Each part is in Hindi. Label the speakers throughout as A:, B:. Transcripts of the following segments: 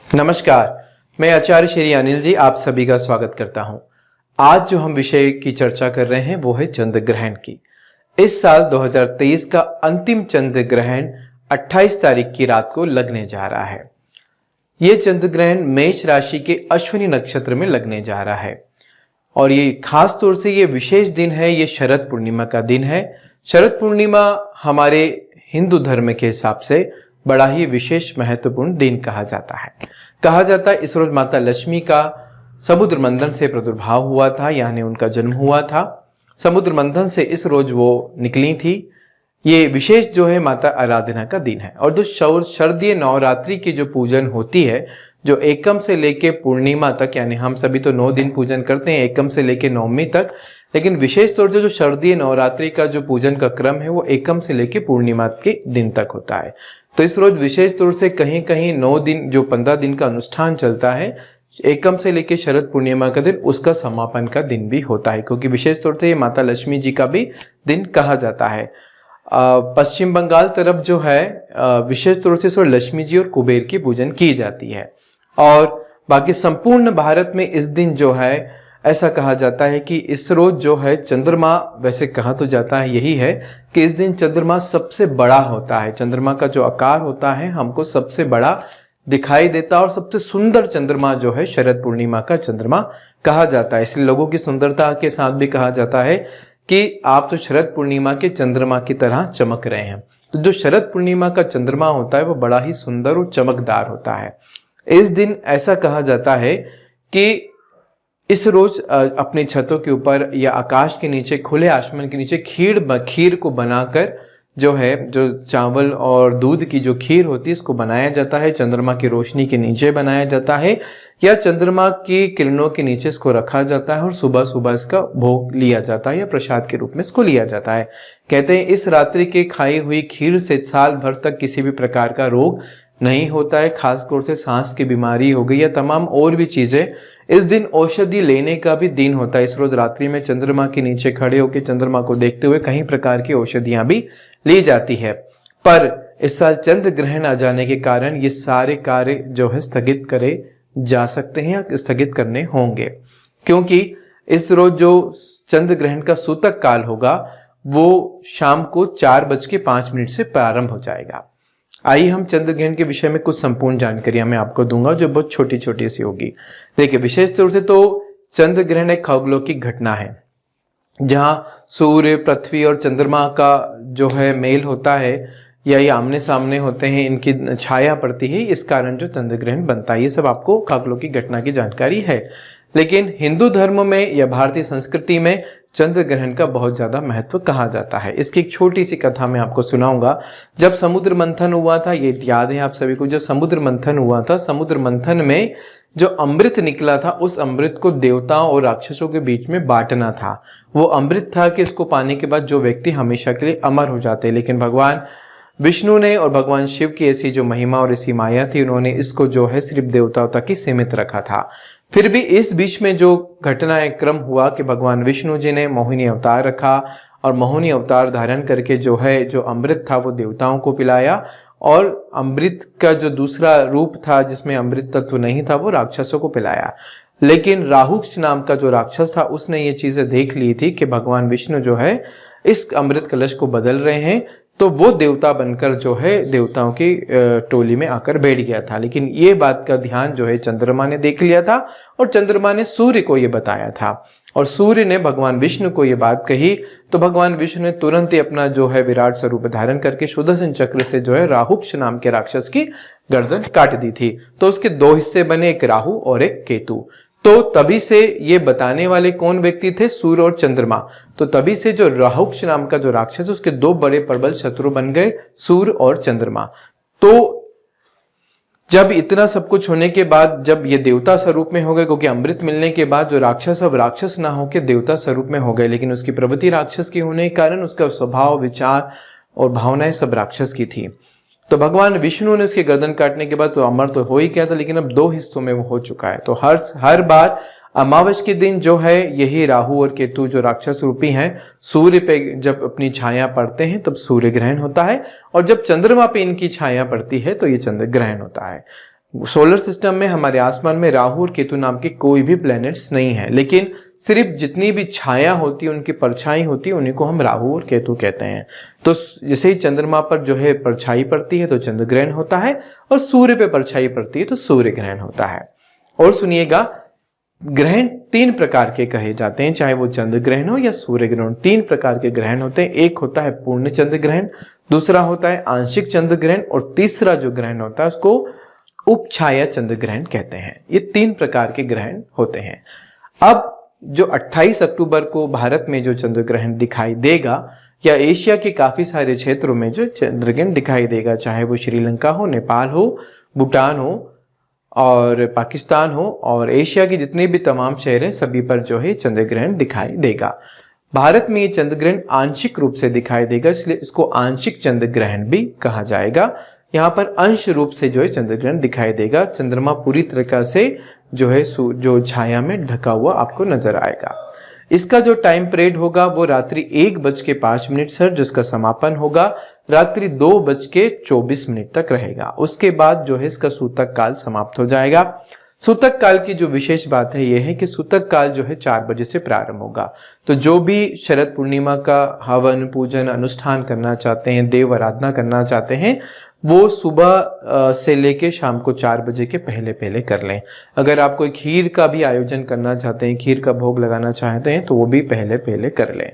A: नमस्कार, मैं आचार्य श्री अनिल जी आप सभी का स्वागत करता हूं। आज जो हम विषय की चर्चा कर रहे हैं वो है चंद्र ग्रहण की। इस साल 2023 का अंतिम चंद्र ग्रहण 28 तारीख की रात को लगने जा रहा है। ये चंद्र ग्रहण मेष राशि के अश्विनी नक्षत्र में लगने जा रहा है और ये खास तौर से ये विशेष दिन है, ये शरद पूर्णिमा का दिन है। शरद पूर्णिमा हमारे हिंदू धर्म के हिसाब से बड़ा ही विशेष महत्वपूर्ण दिन कहा जाता है। इस रोज माता लक्ष्मी का समुद्र मंथन से प्रादुर्भाव हुआ था, यानी उनका जन्म हुआ था। समुद्र मंथन से इस रोज वो निकली थी। ये विशेष जो है माता आराधना का दिन है। और जो शारदीय नवरात्रि की जो पूजन होती है, जो एकम से लेके पूर्णिमा तक, यानी हम सभी तो 9 दिन पूजन करते हैं एकम से लेके नवमी तक, लेकिन विशेष तौर से जो शारदीय नवरात्रि का जो पूजन का क्रम है वो एकम से लेके पूर्णिमा के दिन तक होता है। तो इस रोज विशेष तौर से कहीं कहीं 9 दिन जो 15 दिन का अनुष्ठान चलता है, एकम से लेके शरद पूर्णिमा का दिन उसका समापन का दिन भी होता है, क्योंकि विशेष तौर से ये माता लक्ष्मी जी का भी दिन कहा जाता है। पश्चिम बंगाल तरफ जो है विशेष तौर से लक्ष्मी जी और कुबेर की पूजन की जाती है। और बाकी संपूर्ण भारत में इस दिन जो है ऐसा कहा जाता है कि इस रोज जो है चंद्रमा, वैसे कहा तो जाता है यही है कि इस दिन चंद्रमा सबसे बड़ा होता है। चंद्रमा का जो आकार होता है हमको सबसे बड़ा दिखाई देता है और सबसे सुंदर चंद्रमा जो है शरद पूर्णिमा का चंद्रमा कहा जाता है। इसलिए लोगों की सुंदरता के साथ भी कहा जाता है कि आप तो शरद पूर्णिमा के चंद्रमा की तरह चमक रहे हैं। तो जो शरद पूर्णिमा का चंद्रमा होता है वो बड़ा ही सुंदर और चमकदार होता है। इस दिन ऐसा कहा जाता है कि इस रोज अपने छतों के ऊपर या आकाश के नीचे, खुले आसमान के नीचे खीर को बनाकर जो चावल और दूध की जो खीर होती है इसको बनाया जाता है। चंद्रमा की रोशनी के नीचे बनाया जाता है या चंद्रमा की किरणों के नीचे इसको रखा जाता है और सुबह सुबह इसका भोग लिया जाता है या प्रसाद के रूप में इसको लिया जाता है। कहते हैं इस रात्रि के खाई हुई खीर से साल भर तक किसी भी प्रकार का रोग नहीं होता है, खासतौर से सांस की बीमारी हो गई या तमाम और भी चीजें। इस दिन औषधि लेने का भी दिन होता है। इस रोज रात्रि में चंद्रमा के नीचे खड़े होकर चंद्रमा को देखते हुए कई प्रकार की औषधियां भी ली जाती है। पर इस साल चंद्र ग्रहण आ जाने के कारण ये सारे कार्य जो है स्थगित करे जा सकते हैं या स्थगित करने होंगे, क्योंकि इस रोज जो चंद्र ग्रहण का सूतक काल होगा वो शाम को 4:05 से प्रारंभ हो जाएगा। आइए हम चंद्र ग्रहण के विषय में कुछ संपूर्ण जानकारियां मैं आपको दूंगा जो बहुत छोटी छोटी सी होगी। देखिए, विशेष तौर से तो चंद्र ग्रहण एक खगोलौकिक घटना है जहां सूर्य, पृथ्वी और चंद्रमा का जो है मेल होता है या ये आमने सामने होते हैं, इनकी छाया पड़ती है, इस कारण जो चंद्र ग्रहण बनता है। ये सब आपको खगोलौकिक घटना की जानकारी है। लेकिन हिंदू धर्म में या भारतीय संस्कृति में चंद्र ग्रहण का बहुत ज्यादा महत्व कहा जाता है। इसकी एक छोटी सी कथा मैं आपको सुनाऊंगा। जब समुद्र मंथन हुआ था, ये याद है आप सभी को, जब समुद्र मंथन हुआ था, समुद्र मंथन में जो अमृत निकला था उस अमृत को देवताओं और राक्षसों के बीच में बांटना था। वो अमृत था कि इसको पाने के बाद जो व्यक्ति हमेशा के लिए अमर हो जाते। लेकिन भगवान विष्णु ने और भगवान शिव की ऐसी जो महिमा और ऐसी माया थी, उन्होंने इसको जो है सिर्फ देवताओं तक ही सीमित रखा था। फिर भी इस बीच में जो घटनाएं क्रम हुआ कि भगवान विष्णु जी ने मोहिनी अवतार रखा और मोहिनी अवतार धारण करके जो अमृत था वो देवताओं को पिलाया, और अमृत का जो दूसरा रूप था जिसमें अमृत तत्व नहीं था वो राक्षसों को पिलाया। लेकिन राहुक्ष नाम का जो राक्षस था उसने ये चीजें देख ली थी कि भगवान विष्णु जो है इस अमृत कलश को बदल रहे हैं, तो वो देवता बनकर जो है देवताओं की टोली में आकर बैठ गया था। लेकिन ये बात का ध्यान जो है चंद्रमा ने देख लिया था और चंद्रमा ने सूर्य को ये बताया था और सूर्य ने भगवान विष्णु को ये बात कही, तो भगवान विष्णु ने तुरंत ही अपना जो है विराट स्वरूप धारण करके सुदर्शन चक्र से जो है राहुक्ष नाम के राक्षस की गर्दन काट दी थी। तो उसके 2 हिस्से बने, एक राहु और एक केतु। तो तभी से ये बताने वाले कौन व्यक्ति थे? सूर्य और चंद्रमा। तो तभी से जो राहुक्ष नाम का जो राक्षस, उसके 2 बड़े प्रबल शत्रु बन गए, सूर्य और चंद्रमा। तो जब इतना सब कुछ होने के बाद जब ये देवता स्वरूप में हो गए, क्योंकि अमृत मिलने के बाद जो राक्षस अब राक्षस ना होकर देवता स्वरूप में हो गए, लेकिन उसकी प्रवृत्ति राक्षस की होने के कारण उसका स्वभाव, विचार और भावनाएं सब राक्षस की थी। तो भगवान विष्णु ने उसके गर्दन काटने के बाद तो अमर तो हो ही गया था, लेकिन अब 2 हिस्सों में वो हो चुका है। तो हर बार अमावस के दिन जो है यही राहु और केतु जो राक्षस रूपी हैं, सूर्य पे जब अपनी छाया पड़ते हैं तब सूर्य ग्रहण होता है, और जब चंद्रमा पे इनकी छाया पड़ती है तो ये चंद्र ग्रहण होता है। सोलर सिस्टम में हमारे आसमान में राहु और केतु नाम के कोई भी प्लैनेट्स नहीं है, लेकिन सिर्फ जितनी भी छाया होती है, उनकी परछाई होती है, उन्हीं को हम राहु और केतु कहते हैं। तो जैसे ही चंद्रमा पर जो है परछाई पड़ती है तो चंद्र ग्रहण होता है, और सूर्य पे परछाई पड़ती है तो सूर्य ग्रहण होता है। और सुनिएगा, ग्रहण 3 प्रकार के कहे जाते हैं, चाहे वो चंद्र ग्रहण हो या सूर्य ग्रहण। 3 प्रकार के ग्रहण होते हैं। एक होता है पूर्ण चंद्र ग्रहण, दूसरा होता है आंशिक चंद्र ग्रहण, और तीसरा जो ग्रहण होता है उसको उपछाया चंद्र ग्रहण कहते हैं। ये 3 प्रकार के ग्रहण होते हैं। अब जो 28 अक्टूबर को भारत में जो चंद्र ग्रहण दिखाई देगा, या एशिया के काफी सारे क्षेत्रों में जो चंद्र ग्रहण दिखाई देगा, चाहे वो श्रीलंका हो, नेपाल हो, भूटान हो और पाकिस्तान हो, और एशिया के जितने भी तमाम शहर हैं सभी पर जो है चंद्र ग्रहण दिखाई देगा। भारत में ये चंद्र ग्रहण आंशिक रूप से दिखाई देगा, इसलिए इसको आंशिक चंद्र ग्रहण भी कहा जाएगा। यहाँ पर अंश रूप से जो है चंद्र ग्रहण दिखाई देगा। चंद्रमा पूरी तरीके से जो है जो छाया में ढका हुआ आपको नजर आएगा। इसका जो टाइम पीरियड होगा वो रात्रि 1:05 सर, जिसका समापन होगा रात्रि 2:24 तक रहेगा। उसके बाद जो है इसका सूतक काल समाप्त हो जाएगा। सूतक काल की जो विशेष बात है यह है कि सूतक काल जो है 4 बजे से प्रारंभ होगा। तो जो भी शरद पूर्णिमा का हवन पूजन अनुष्ठान करना चाहते हैं, देव आराधना करना चाहते हैं, वो सुबह से लेके शाम को 4 बजे के पहले पहले कर लें। अगर आप कोई खीर का भी आयोजन करना चाहते हैं, खीर का भोग लगाना चाहते हैं, तो वो भी पहले पहले कर लें।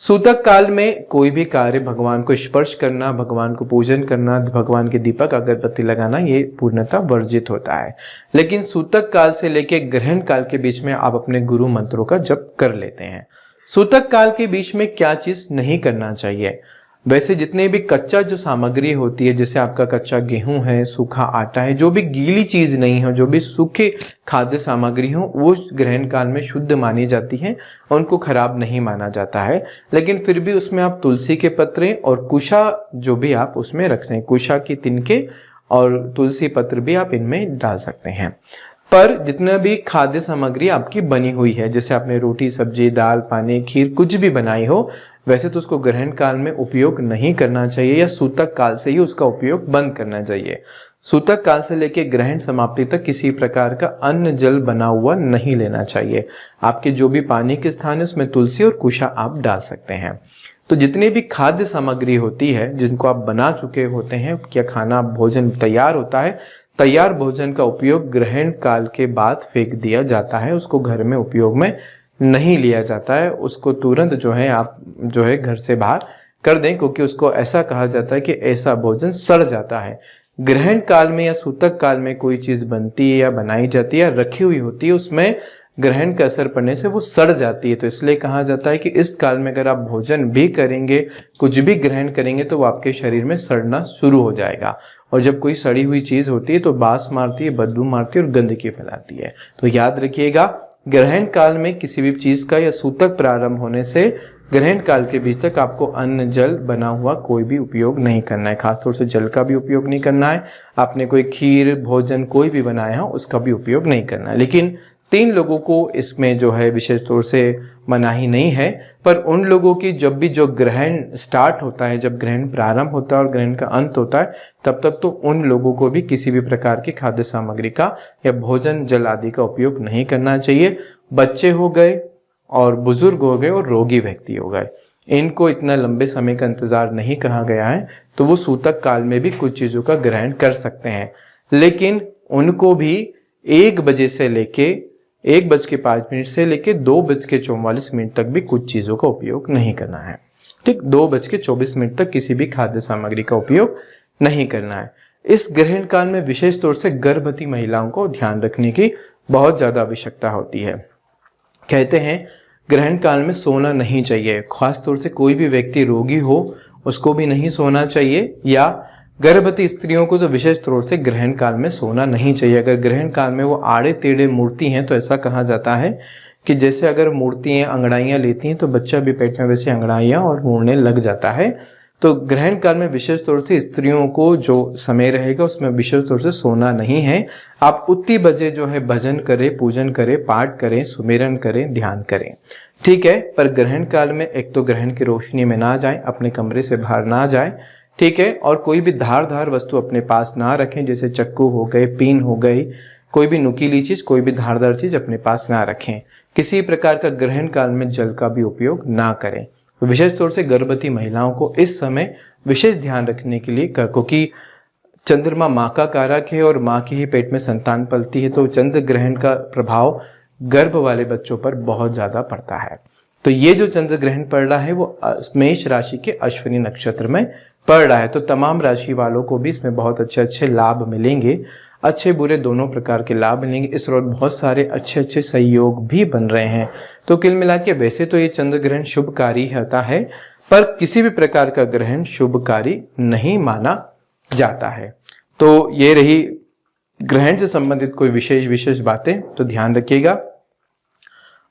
A: सूतक काल में कोई भी कार्य, भगवान को स्पर्श करना, भगवान को पूजन करना, भगवान के दीपक अगरबत्ती लगाना, ये पूर्णतः वर्जित होता है। लेकिन सूतक काल से लेके ग्रहण काल के बीच में आप अपने गुरु मंत्रों का जप कर लेते हैं। सूतक काल के बीच में क्या चीज नहीं करना चाहिए? वैसे जितने भी कच्चा जो सामग्री होती है, जैसे आपका कच्चा गेहूं है, सूखा आटा है, जो भी गीली चीज नहीं हो, जो भी सूखे खाद्य सामग्री हो, वो ग्रहण काल में शुद्ध मानी जाती है और उनको खराब नहीं माना जाता है। लेकिन फिर भी उसमें आप तुलसी के पत्रे और कुशा जो भी आप उसमें रख सकते, कुशा की तिनके और तुलसी पत्र भी आप इनमें डाल सकते हैं। पर जितना भी खाद्य सामग्री आपकी बनी हुई है, जैसे आपने रोटी, सब्जी, दाल, पानी, खीर कुछ भी बनाई हो, वैसे तो उसको ग्रहण काल में उपयोग नहीं करना चाहिए, या सूतक काल से ही उसका उपयोग बंद करना चाहिए। सूतक काल से लेकर ग्रहण समाप्ति तक किसी प्रकार का अन्न जल बना हुआ नहीं लेना चाहिए। आपके जो भी पानी के स्थान है उसमें तुलसी और कुशा आप डाल सकते हैं। तो जितनी भी खाद्य सामग्री होती है जिनको आप बना चुके होते हैं, क्या खाना भोजन तैयार होता है, तैयार भोजन का उपयोग ग्रहण काल के बाद फेंक दिया जाता है। उसको घर में उपयोग में नहीं लिया जाता है। उसको तुरंत जो है आप जो है घर से बाहर कर दें, क्योंकि उसको ऐसा कहा जाता है कि ऐसा भोजन सड़ जाता है। ग्रहण काल में या सूतक काल में कोई चीज बनती है या बनाई जाती है या रखी हुई होती है, उसमें ग्रहण का असर पड़ने से वो सड़ जाती है। तो इसलिए कहा जाता है कि इस काल में अगर आप भोजन भी करेंगे, कुछ भी ग्रहण करेंगे, तो वो आपके शरीर में सड़ना शुरू हो जाएगा। और जब कोई सड़ी हुई चीज होती है तो बास मारती है, बदबू मारती है और गंदगी फैलाती है। तो याद रखिएगा, ग्रहण काल में किसी भी चीज का या सूतक प्रारंभ होने से ग्रहण काल के बीच तक आपको अन्न जल बना हुआ कोई भी उपयोग नहीं करना है। खासतौर से जल का भी उपयोग नहीं करना है। आपने कोई खीर भोजन कोई भी बनाया हो उसका भी उपयोग नहीं करना है। लेकिन 3 लोगों को इसमें जो है विशेष तौर से मनाही नहीं है, पर उन लोगों की जब भी जो ग्रहण स्टार्ट होता है, जब ग्रहण प्रारंभ होता है और ग्रहण का अंत होता है, तब तक तो उन लोगों को भी किसी भी प्रकार की खाद्य सामग्री का या भोजन जल आदि का उपयोग नहीं करना चाहिए। बच्चे हो गए और बुजुर्ग हो गए और रोगी व्यक्ति हो गए, इनको इतना लंबे समय का इंतजार नहीं कहा गया है, तो वो सूतक काल में भी कुछ चीजों का ग्रहण कर सकते हैं। लेकिन उनको भी 1 बजे से लेके 1:05 से लेके 2:44 तक भी कुछ चीजों का उपयोग नहीं करना है। ठीक, 2:24 तक किसी भी खाद्य सामग्री का उपयोग नहीं करना है। इस ग्रहण काल में विशेष तौर से गर्भवती महिलाओं को ध्यान रखने की बहुत ज्यादा आवश्यकता होती है। कहते हैं ग्रहण काल में सोना नहीं चाहिए। खास तौर से कोई भी व्यक्ति रोगी हो उसको भी नहीं सोना चाहिए, या गर्भवती स्त्रियों को तो विशेष तौर से ग्रहण काल में सोना नहीं चाहिए। अगर ग्रहण काल में वो आड़े टेढ़े मूर्ति हैं तो ऐसा कहा जाता है कि जैसे अगर मूर्तियां अंगड़ाइयां लेती हैं तो बच्चा भी पेट में वैसे अंगड़ाइयां और मुड़ने लग जाता है। तो ग्रहण काल में विशेष तौर से स्त्रियों को जो समय रहेगा उसमें विशेष तौर से सोना नहीं है। आप उतनी बजे जो है भजन करें, पूजन करें, पाठ करें, सुमिरन करें, ध्यान करें, ठीक है। पर ग्रहण काल में एक तो ग्रहण की रोशनी में ना जाए, अपने कमरे से बाहर ना जाए, ठीक है। और कोई भी धारदार वस्तु अपने पास ना रखें, जैसे चक्कू हो गए, पिन हो गई, कोई भी नुकीली चीज, कोई भी धारदार चीज अपने पास ना रखें। किसी प्रकार का ग्रहण काल में जल का भी उपयोग ना करें। विशेष तौर से गर्भवती महिलाओं को इस समय विशेष ध्यान रखने के लिए, क्योंकि चंद्रमा माँ का कारक है और माँ के ही पेट में संतान पलती है, तो चंद्र ग्रहण का प्रभाव गर्भ वाले बच्चों पर बहुत ज्यादा पड़ता है। तो ये जो चंद्र ग्रहण पड़ रहा है वो मेष राशि के अश्विनी नक्षत्र में पड़ रहा है। तो तमाम राशि वालों को भी इसमें बहुत अच्छे अच्छे लाभ मिलेंगे, अच्छे बुरे दोनों प्रकार के लाभ मिलेंगे। इस रोज बहुत सारे अच्छे अच्छे सहयोग भी बन रहे हैं। तो कुल मिला के वैसे तो ये चंद्र ग्रहण शुभकारी होता है, पर किसी भी प्रकार का ग्रहण शुभकारी नहीं माना जाता है। तो ये रही ग्रहण से संबंधित कोई विशेष बातें, तो ध्यान रखिएगा।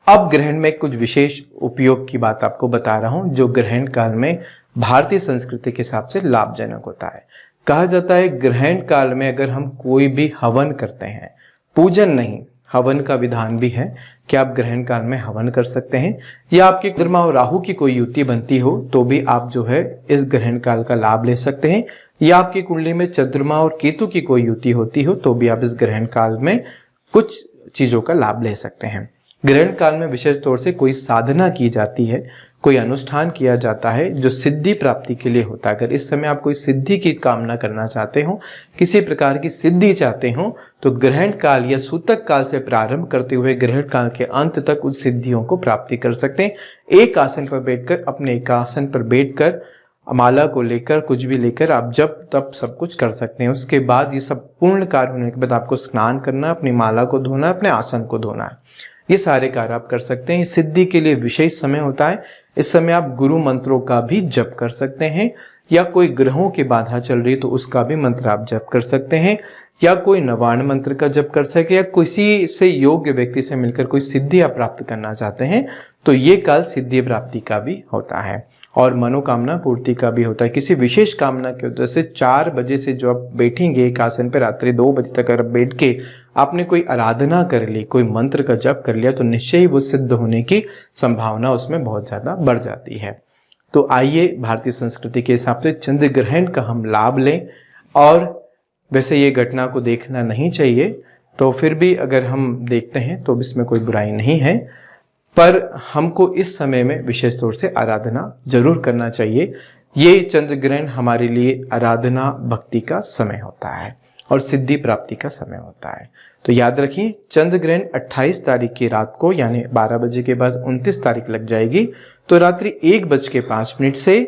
A: अब ग्रहण में कुछ विशेष उपयोग की बात आपको बता रहा हूं, जो ग्रहण काल में भारतीय संस्कृति के हिसाब से लाभजनक होता है। कहा जाता है ग्रहण काल में अगर हम कोई भी हवन करते हैं, पूजन नहीं, हवन का विधान भी है कि आप ग्रहण काल में हवन कर सकते हैं, या आपके चंद्रमा और राहु की कोई युति बनती हो तो भी आप जो है इस ग्रहण काल का लाभ ले सकते हैं, या आपकी कुंडली में चंद्रमा और केतु की कोई युति होती हो तो भी आप इस ग्रहण काल में कुछ चीजों का लाभ ले सकते हैं। ग्रहण काल में विशेष तौर से कोई साधना की जाती है, कोई अनुष्ठान किया जाता है जो सिद्धि प्राप्ति के लिए होता है। अगर इस समय आप कोई सिद्धि की कामना करना चाहते हो, किसी प्रकार की सिद्धि चाहते हो, तो ग्रहण काल या सूतक काल से प्रारंभ करते हुए ग्रहण काल के अंत तक उस सिद्धियों को प्राप्ति कर सकते हैं। एक आसन पर बैठकर, अपने एक आसन पर बैठकर माला को लेकर, कुछ भी लेकर आप जब तब सब कुछ कर सकते हैं। उसके बाद ये सब पूर्ण कार्य होने के बाद आपको स्नान करना, अपनी माला को धोना, अपने आसन को धोना है, ये सारे कार्य आप कर सकते हैं। सिद्धि के लिए विशेष समय होता है। इस समय आप गुरु मंत्रों का भी जप कर सकते हैं, या कोई ग्रहों की बाधा चल रही है तो उसका भी मंत्र आप जप कर सकते हैं, या कोई नवाण मंत्र का जप कर सके, या किसी से योग्य व्यक्ति से मिलकर कोई सिद्धि आप प्राप्त करना चाहते हैं तो ये काल सिद्धि प्राप्ति का भी होता है और मनोकामना पूर्ति का भी होता है। किसी विशेष कामना के उद्देश्य से 4 बजे से जो आप बैठेंगे एक आसन पर, रात्रि 2 बजे तक अगर बैठ के आपने कोई आराधना कर ली, कोई मंत्र का जप कर लिया, तो निश्चय ही वो सिद्ध होने की संभावना उसमें बहुत ज्यादा बढ़ जाती है। तो आइए भारतीय संस्कृति के हिसाब से चंद्र ग्रहण का हम लाभ लें। और वैसे ये घटना को देखना नहीं चाहिए, तो फिर भी अगर हम देखते हैं तो इसमें कोई बुराई नहीं है, पर हमको इस समय में विशेष तौर से आराधना जरूर करना चाहिए। ये चंद्र ग्रहण हमारे लिए आराधना भक्ति का समय होता है और सिद्धि प्राप्ति का समय होता है। तो याद रखिए, चंद्र ग्रहण 28 तारीख की रात को, यानी 12 बजे के बाद 29 तारीख लग जाएगी, तो रात्रि 1:05 से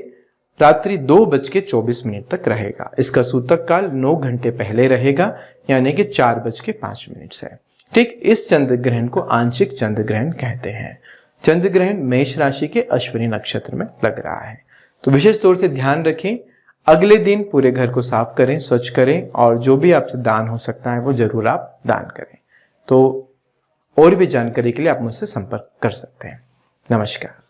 A: रात्रि 2:24 तक रहेगा। इसका सूतक काल 9 घंटे पहले रहेगा, यानी कि 4:05 से। ठीक इस चंद्र ग्रहण को आंशिक चंद्र ग्रहण कहते हैं। चंद्र ग्रहण मेष राशि के अश्विनी नक्षत्र में लग रहा है, तो विशेष तौर से ध्यान रखें। अगले दिन पूरे घर को साफ करें, स्वच्छ करें, और जो भी आपसे दान हो सकता है वो जरूर आप दान करें। तो और भी जानकारी के लिए आप मुझसे संपर्क कर सकते हैं। नमस्कार।